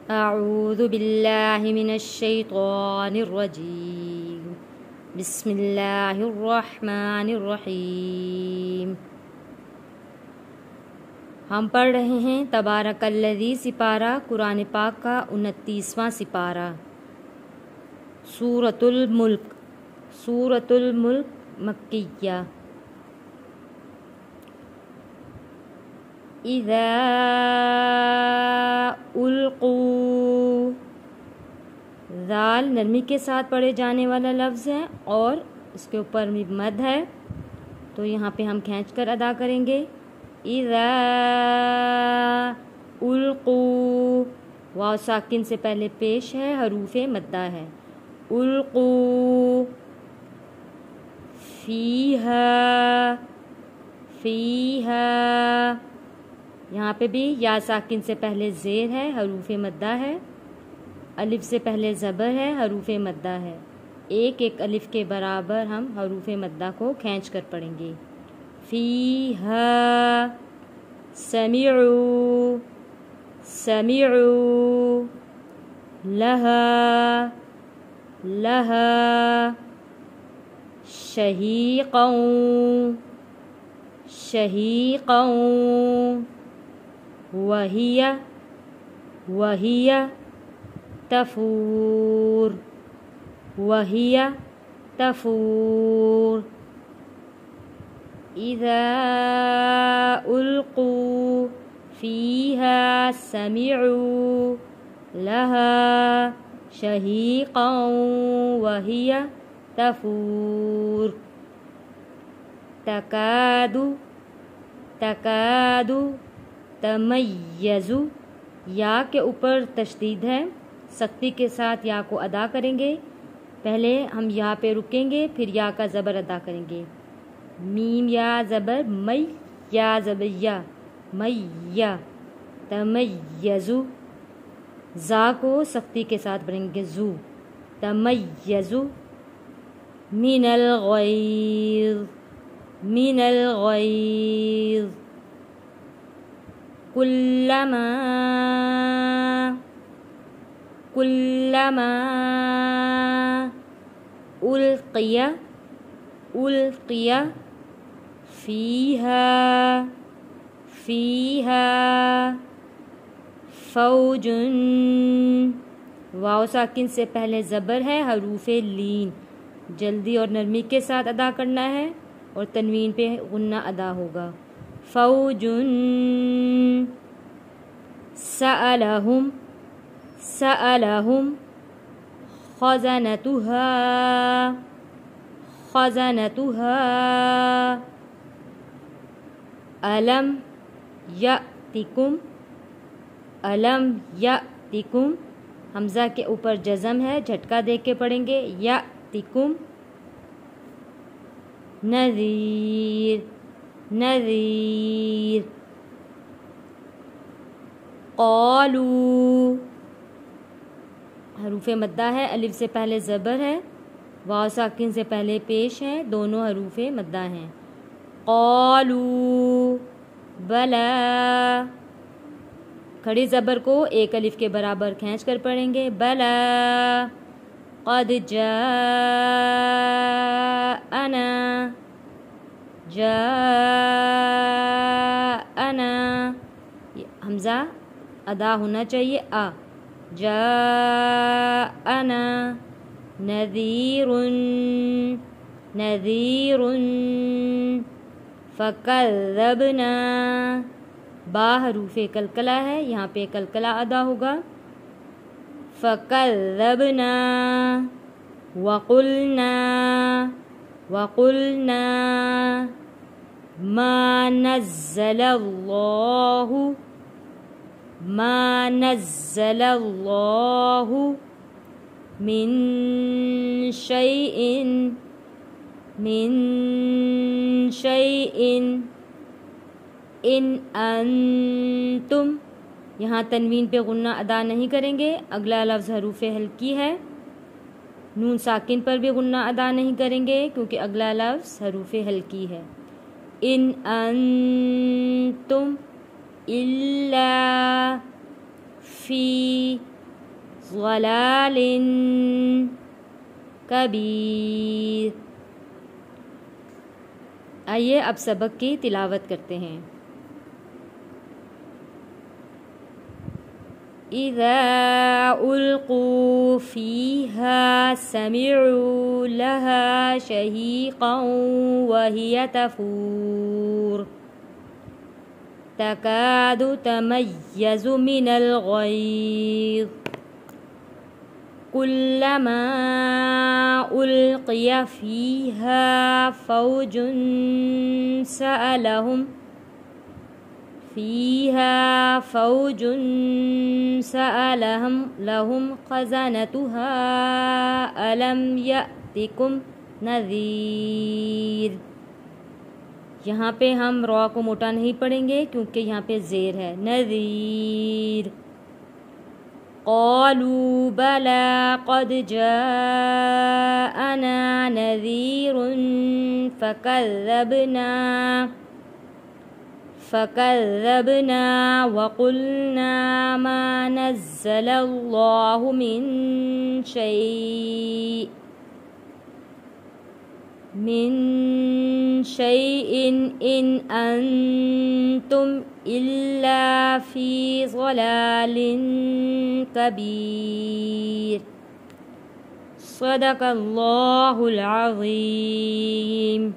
اعوذ باللہ من الشیطان الرجیم بسم اللہ الرحمن الرحیم۔ ہم پڑھ رہے ہیں تبارک الذی سپارہ قرآن پاک کا 29واں سپارہ، سورۃ الملک۔ سورۃ الملک مکیہ۔ اذا القوا، ذال نرمی کے ساتھ پڑھے جانے والا لفظ ہے اور اس کے اوپر مد ہے، تو یہاں پہ ہم کھینچ کر ادا کریں گے۔ اذا القوا، واو ساکن سے پہلے پیش ہے، حروف مدہ ہے۔ القوا فیہا، فیہا، یہاں پہ بھی یا ساکن سے پہلے زیر ہے، حروف مدہ ہے۔ الف سے پہلے زبر ہے، حروف مدہ ہے۔ ایک ایک الف کے برابر ہم حروف مدہ کو کھینچ کر پڑھیں گے۔ فیہا، سمعوا، سمعوا، لہا، لہا، شہیقا، شہیقا، وہی، وہی، تفور، وہی، تفور۔ اذا القوا فیہا سمعوا لہا شہیقا وہی تفور۔ تکاد، تکاد، تمیز، یا کے اوپر تشدید ہے، سختی کے ساتھ یا کو ادا کریں گے۔ پہلے ہم یہاں پہ رکیں گے، پھر یا کا زبر ادا کریں گے۔ میم یا زبر می، یا زبر یا، میہ، تمیزو، زا کو سختی کے ساتھ پڑھیں گے، زو، تمیزو، من الغیظ، من الغیظ، کلما، کلما، القی، القی، فیہا، فیہا، فوج، واو ساکن سے پہلے زبر ہے، حروف لین، جلدی اور نرمی کے ساتھ ادا کرنا ہے اور تنوین پہ غنہ ادا ہوگا۔ فوج، سألہم، سألہم، خزنتہا، خزنتہا، الم یأتکم، الم یأتکم، حمزہ کے اوپر جزم ہے، جھٹکا دے کے پڑھیں گے، یأتکم، نذیر، نذیر، قالوا، حروف مدہ ہے، الف سے پہلے زبر ہے، واو ساکن سے پہلے پیش ہے، دونوں حروف مدہ ہیں۔ قالوا، بلا، کھڑی زبر کو ایک الف کے برابر کھینچ کر پڑھیں گے، بلا، قد جاءنا، جاءنا، حمزہ ادا ہونا چاہیے، آ، جاءنا، نذیر، نذیر، فکذبنا، با حروف کلکلہ ہے، یہاں پہ کلکلہ ادا ہوگا۔ فکذبنا، وقلنا، وقلنا، ما نزل اللہ، ما نزل اللہ من شیء، من شیء، ان انتم، یہاں تنوین پہ غنہ ادا نہیں کریں گے، اگلا لفظ حروف ہلکی ہے، نون ساکن پر بھی غنہ ادا نہیں کریں گے کیونکہ اگلا لفظ حروف ہلکی ہے۔ ان انتم الا فی ضلال کبیر۔ آئیے اب سبق کی تلاوت کرتے ہیں۔ اذا القوا فيها سمعوا لها شهيقا وهي تفور تكاد تميز من الغيظ كلما ألقي فيها فوج سألهم خزنتها ألم يأتكم نذير۔ یہاں پہ ہم را کو موٹا نہیں پڑھیں گے کیونکہ یہاں پہ زیر ہے، نذیر۔ قالوا بلى قد جاءنا نذير فكذبنا وقلنا ما نزل الله من شيء إن أنتم إلا في ضلال كبير۔ صدق الله العظيم۔